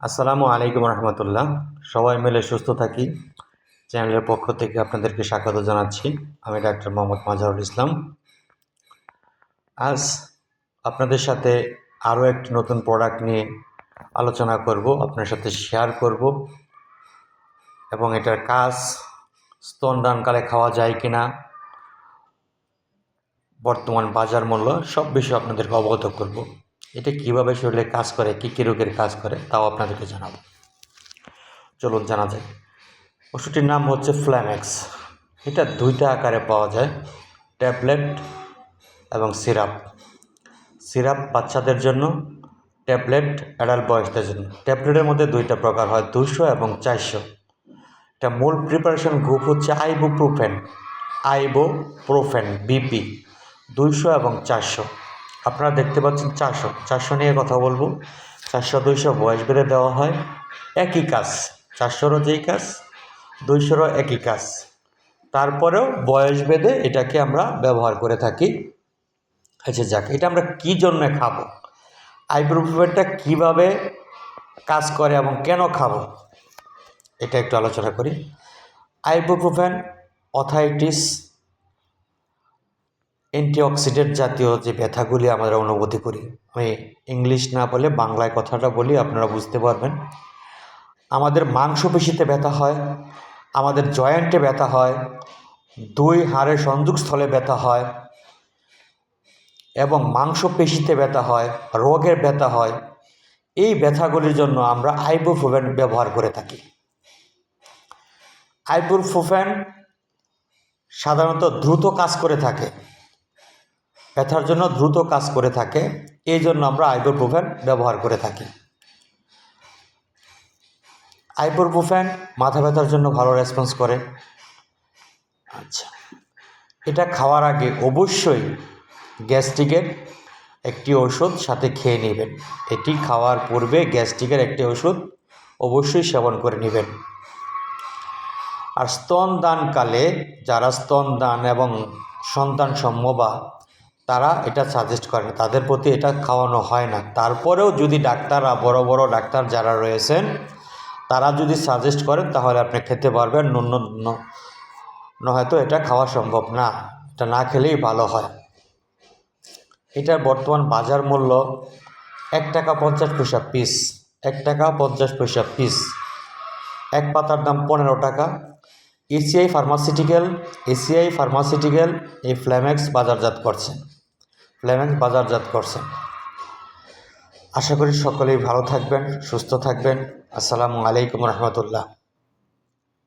আসসালামু আলাইকুম রহমতুল্লাহ। সবাই মিলে সুস্থ থাকি চ্যানেলের পক্ষ থেকে আপনাদেরকে স্বাগত জানাচ্ছি। আমি ডাক্তার মোহাম্মদ মাজহারুল ইসলাম। আজ আপনাদের সাথে আরও একটি নতুন প্রোডাক্ট নিয়ে আলোচনা করব, আপনার সাথে শেয়ার করব এবং এটার কাজ স্তনদানকালে খাওয়া যায় কিনা, বর্তমান বাজার মূল্য সব বিষয়ে আপনাদেরকে অবগত করব। এটা কীভাবে শরীরে কাজ করে, কী কী রোগের কাজ করে তাও আপনাদেরকে জানাবো। চলুন জানা যায়। ওষুধটির নাম হচ্ছে ফ্ল্যামেক্স। এটা দুইটা আকারে পাওয়া যায়, ট্যাবলেট এবং সিরাপ। সিরাপ বাচ্চাদের জন্য, ট্যাবলেট অ্যাডাল্ট বয়সদের জন্য। ট্যাবলেটের মধ্যে দুইটা প্রকার হয়, 200 এবং 400। এটা মূল প্রিপারেশন গ্রুপ হচ্ছে আইবোপ্রোফেন বিপি 200 এবং 400। আপনারা দেখতে পাচ্ছেন 400 নিয়ে কথা বলবো। 400-200 বয়স বেঁধে দেওয়া হয়, একই কাজ। 400রও যেই কাজ, 200রও একই কাজ। তারপরেও বয়স ভেদে এটাকে আমরা ব্যবহার করে থাকি। আচ্ছা যাক, এটা আমরা কী জন্য খাবো, আইবোপ্রোফেনটা কীভাবে কাজ করে এবং কেন খাবো এটা একটু আলোচনা করি। আইবোপ্রোফেন অথাইটিস, অ্যান্টিঅক্সিডেন্ট জাতীয় যে ব্যথাগুলি আমরা অনুভূতি করি, আমি ইংলিশ না বলে বাংলায় কথাটা বলি, আপনারা বুঝতে পারবেন। আমাদের মাংসপেশিতে ব্যথা হয়, আমাদের জয়েন্টে ব্যথা হয়, দুই হাড়ের সংযোগস্থলে ব্যথা হয় এবং মাংসপেশিতে ব্যথা হয়, রোগের ব্যথা হয়। এই ব্যথাগুলির জন্য আমরা আইবোপ্রোফেন ব্যবহার করে থাকি। আইবোপ্রোফেন সাধারণত দ্রুত কাজ করে থাকে, ব্যথার জন্য দ্রুত কাজ করে থাকে, এই জন্য আমরা আইবোপ্রোফেন ব্যবহার করে থাকি। আইবোপ্রোফেন মাথা ব্যথার জন্য ভালো রেসপন্স করে। আচ্ছা, এটা খাওয়ার আগে অবশ্যই গ্যাস্ট্রিকের একটি ওষুধ সাথে খেয়ে নেবেন। এটি খাওয়ার পূর্বে গ্যাস্ট্রিকের একটি ওষুধ অবশ্যই সেবন করে নেবেন। আর স্তনদানকালে যারা স্তনদান এবং সন্তান সম্ভবা তারা এটা সাজেস্ট করে না, তাদের প্রতি এটা খাওয়ানো হয় না। তারপরেও যদি ডাক্তাররা, বড় বড় ডাক্তার যারা রয়েছেন, তারা যদি সাজেস্ট করেন তাহলে আপনি খেতে পারবেন, হয়তো এটা খাওয়া সম্ভব না, এটা না খেলেই ভালো হয়। এটার বর্তমান বাজার মূল্য 1 টাকা 50 পয়সা পিস। 1 টাকা 50 পয়সা পিস। এক পাতার দাম 15 টাকা। এসিআই ফার্মাসিউটিক্যাল এই ফ্ল্যামেক্স বাজারজাত করছেন। আশা করি সকলেই ভালো থাকবেন, সুস্থ থাকবেন। আসসালামু আলাইকুম রহমতুল্লাহ।